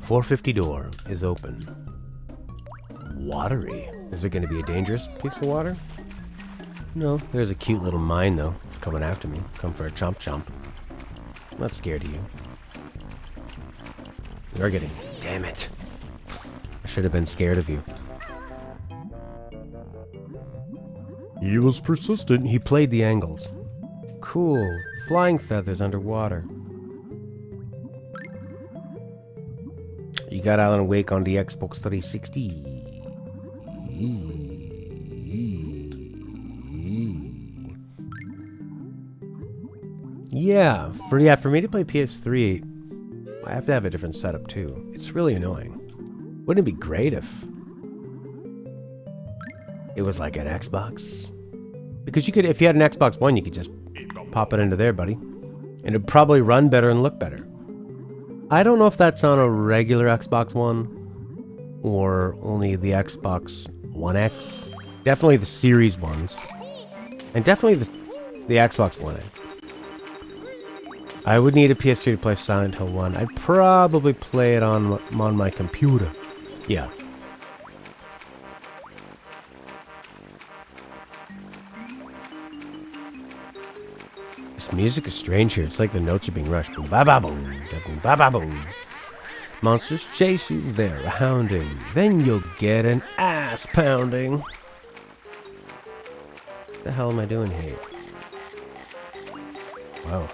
450 door is open. Watery. Is it going to be a dangerous piece of water? No, there's a cute little mine though. It's coming after me. Come for a chomp chomp. I'm not scared of you. You're getting... Damn it. I should have been scared of you. He was persistent. He played the angles. Cool. Flying feathers underwater. You got Alan Wake on the Xbox 360. Yeah, for me to play PS3, I have to have a different setup too. It's really annoying. Wouldn't it be great if it was like an Xbox? Because you could, if you had an Xbox One, you could just pop it into there, buddy. And it'd probably run better and look better. I don't know if that's on a regular Xbox One or only the Xbox One X. Definitely the Series ones. And definitely the Xbox One X. I would need a PS3 to play Silent Hill 1. I'd probably play it on my computer. Yeah. This music is strange here. It's like the notes are being rushed. Boom, ba ba boom, boom, ba ba boom. Monsters chase you, they're a hounding. Then you'll get an ass pounding. What the hell am I doing here? Wow.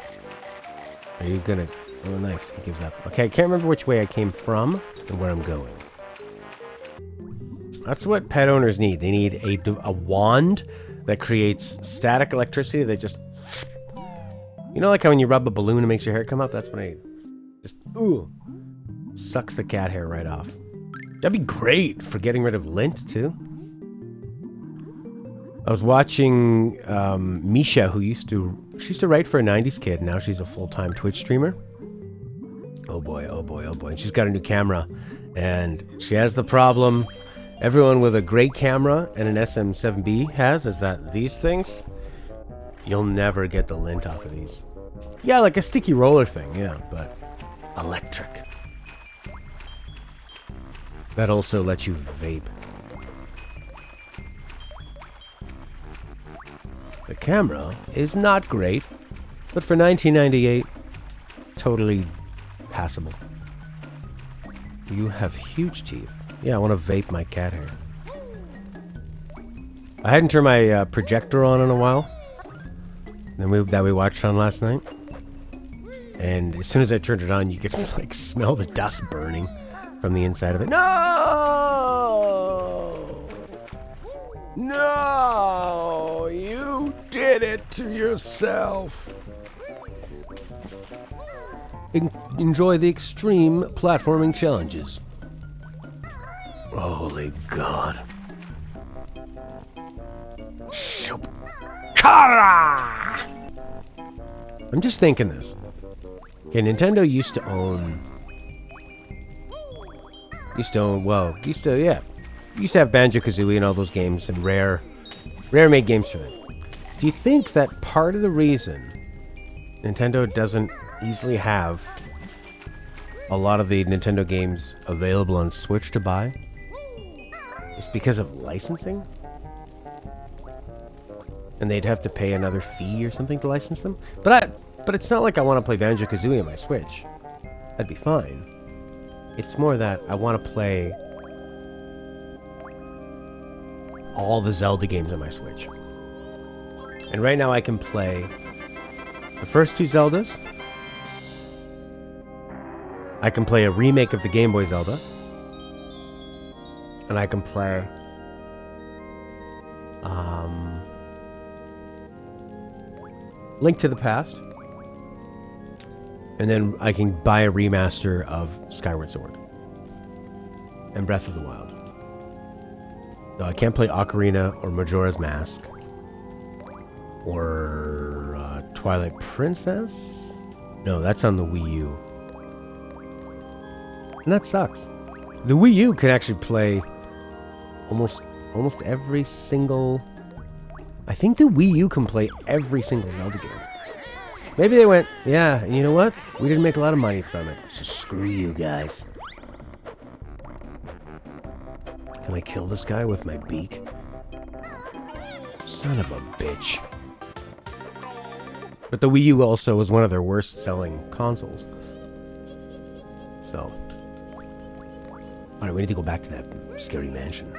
Are you gonna... Oh, nice. He gives up. Okay, I can't remember which way I came from and where I'm going. That's what pet owners need. They need a wand that creates static electricity that just... You know, like how when you rub a balloon, it makes your hair come up? That's when I just... Ooh. Sucks the cat hair right off. That'd be great for getting rid of lint, too. I was watching Misha, who used to write for a 90s Kid. Now she's a full-time Twitch streamer. Oh boy, oh boy, oh boy. And she's got a new camera. And she has the problem everyone with a great camera and an SM7B has, is that these things, you'll never get the lint off of these. Yeah, like a sticky roller thing, yeah, but electric. That also lets you vape. The camera is not great, but for 1998, totally passable. You have huge teeth. Yeah, I want to vape my cat hair. I hadn't turned my projector on in a while. That we watched on last night. And as soon as I turned it on, you could like smell the dust burning from the inside of it. No! No! You did it to yourself! Enjoy the extreme platforming challenges. Holy God. Kara! I'm just thinking this. Okay, Nintendo used to own... Used to have Banjo-Kazooie and all those games, and Rare made games for them. Do you think that part of the reason Nintendo doesn't easily have a lot of the Nintendo games available on Switch to buy is because of licensing? And they'd have to pay another fee or something to license them? But it's not like I want to play Banjo-Kazooie on my Switch. That'd be fine. It's more that I want to play all the Zelda games on my Switch. And right now I can play the first two Zeldas. I can play a remake of the Game Boy Zelda. And I can play Link to the Past. And then I can buy a remaster of Skyward Sword and Breath of the Wild. So I can't play Ocarina or Majora's Mask or Twilight Princess. No, that's on the Wii U. And that sucks. The Wii U can actually play almost every single... I think the Wii U can play every single Zelda game. Maybe they went, yeah, you know what? We didn't make a lot of money from it, so screw you guys. Can I kill this guy with my beak? Son of a bitch. But the Wii U also was one of their worst selling consoles. So. Alright, we need to go back to that scary mansion.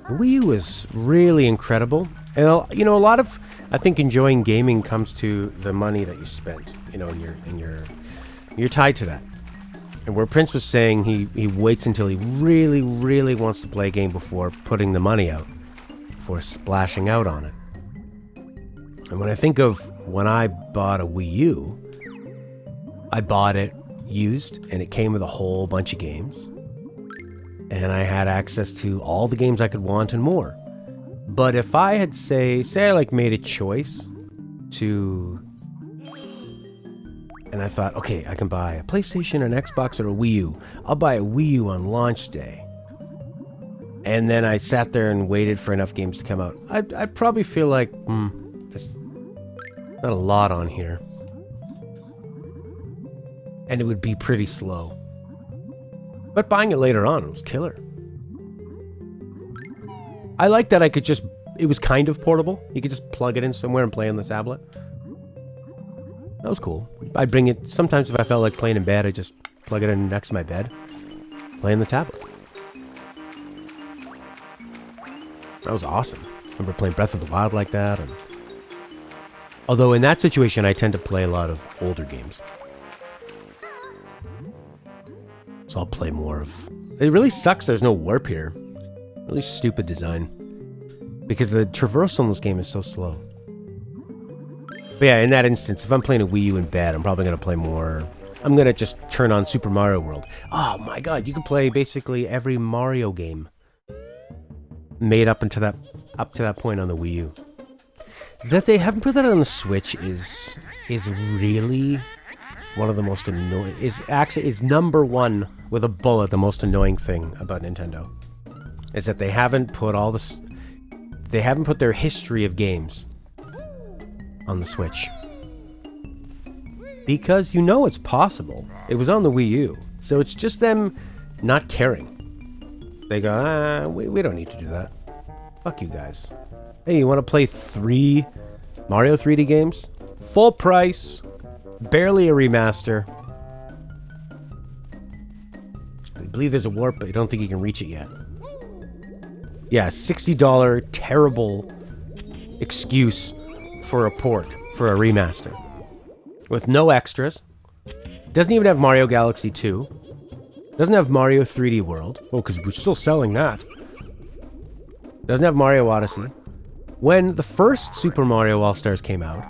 The Wii U is really incredible. And, you know, a lot of, I think, enjoying gaming comes to the money that you spent. You know, and you're tied to that. And where Prince was saying he waits until he really, really wants to play a game before putting the money out. Before splashing out on it. And when I think of when I bought a Wii U, I bought it used, and it came with a whole bunch of games. And I had access to all the games I could want and more. But if I had, say I like made a choice to... And I thought, okay, I can buy a PlayStation, an Xbox, or a Wii U. I'll buy a Wii U on launch day. And then I sat there and waited for enough games to come out. I'd probably feel like, there's not a lot on here. And it would be pretty slow. But buying it later on was killer. I like that I could just... It was kind of portable. You could just plug it in somewhere and play on the tablet. That was cool. I'd bring it... Sometimes if I felt like playing in bed, I'd just plug it in next to my bed. Play on the tablet. That was awesome. I remember playing Breath of the Wild like that. And... Although in that situation, I tend to play a lot of older games. So I'll play more of... It really sucks there's no warp here. Really stupid design. Because the traversal in this game is so slow. But yeah, in that instance, if I'm playing a Wii U in bed, I'm probably going to play more... I'm going to just turn on Super Mario World. Oh my god, you can play basically every Mario game made up to that point on the Wii U. That they haven't put that on the Switch is really one of the most annoying... is number one with a bullet the most annoying thing about Nintendo. Is that they haven't put all this... They haven't put their history of games on the Switch. Because you know it's possible. It was on the Wii U. So it's just them not caring. They go, we don't need to do that. Fuck you guys. Hey, you want to play 3 Mario 3D games? Full price. Barely a remaster. I believe there's a warp, but I don't think you can reach it yet. Yeah, $60 terrible excuse for a port, for a remaster. With no extras. Doesn't even have Mario Galaxy 2. Doesn't have Mario 3D World. Oh, because we're still selling that. Doesn't have Mario Odyssey. When the first Super Mario All-Stars came out,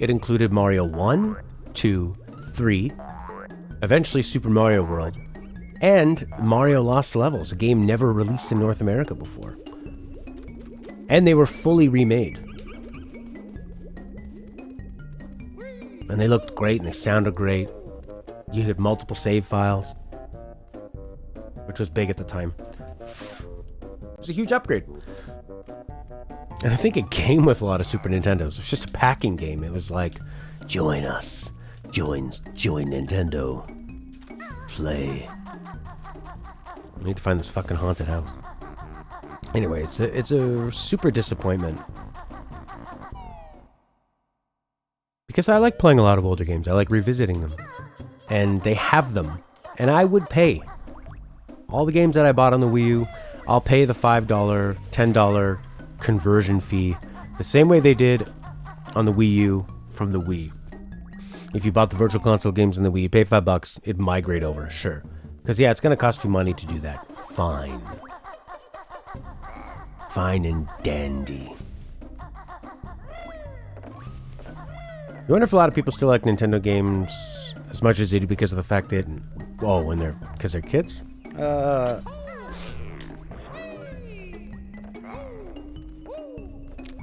it included Mario 1, 2, 3, eventually Super Mario World, and Mario Lost Levels, a game never released in North America before. And they were fully remade. And they looked great, and they sounded great. You had multiple save files, which was big at the time. It was a huge upgrade. And I think it came with a lot of Super Nintendos. It was just a packing game. It was like, join us. Join Nintendo. Play. I need to find this fucking haunted house. Anyway, it's a super disappointment. Because I like playing a lot of older games. I like revisiting them. And they have them. And I would pay. All the games that I bought on the Wii U, I'll pay the $5, $10 conversion fee. The same way they did on the Wii U from the Wii. If you bought the Virtual Console games in the Wii, you pay $5, it'd migrate over, sure. Because yeah, it's going to cost you money to do that. Fine. Fine and dandy. You wonder if a lot of people still like Nintendo games as much as they do because of the fact that, because they're kids?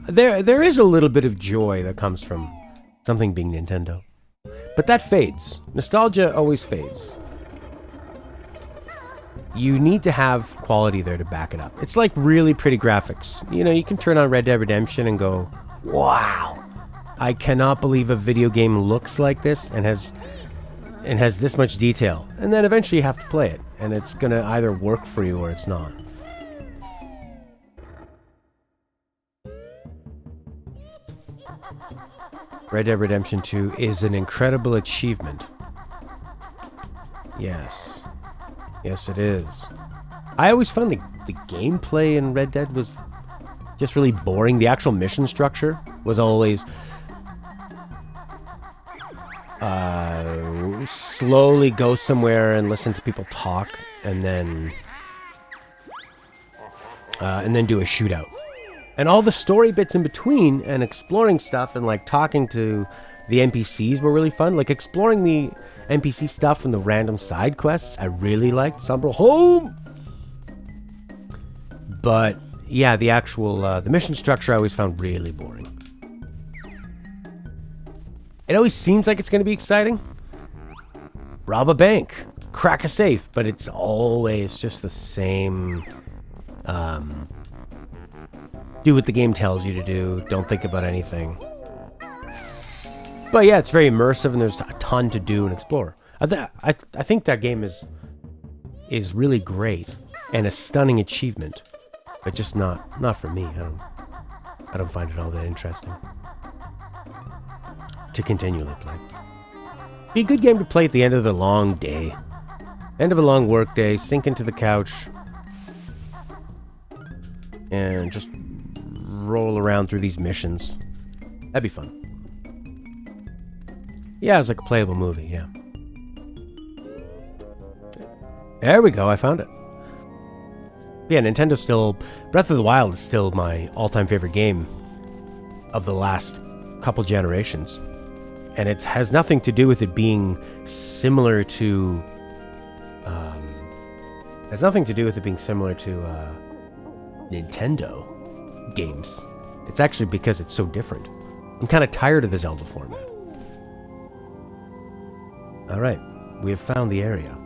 There is a little bit of joy that comes from something being Nintendo. But that fades. Nostalgia always fades. You need to have quality there to back it up. It's like really pretty graphics. You know, you can turn on Red Dead Redemption and go, wow, I cannot believe a video game looks like this and has and has this much detail, and then eventually you have to play it, and it's gonna either work for you or it's not. Red Dead Redemption 2 is an incredible achievement. Yes. Yes, it is. I always found the gameplay in Red Dead was just really boring. The actual mission structure was always slowly go somewhere and listen to people talk, and then do a shootout. And all the story bits in between and exploring stuff and like talking to the NPCs were really fun. Like exploring the NPC stuff and the random side quests, I really liked. Sombra Home! But yeah, the actual the mission structure I always found really boring. It always seems like it's going to be exciting. Rob a bank, crack a safe, but it's always just the same. Do what the game tells you to do. Don't think about anything. But yeah, it's very immersive, and there's a ton to do and explore. I think that game is really great and a stunning achievement, but just not for me. I don't find it all that interesting to continually play. Be a good game to play at the end of a long day, end of a long work day. Sink into the couch and just roll around through these missions. That'd be fun. Yeah, it was like a playable movie, yeah. There we go, I found it. Yeah, Nintendo still... Breath of the Wild is still my all-time favorite game of the last couple generations. And it has nothing to do with it being similar to... has nothing to do with it being similar to Nintendo games. It's actually because it's so different. I'm kind of tired of the Zelda format. Alright, we have found the area.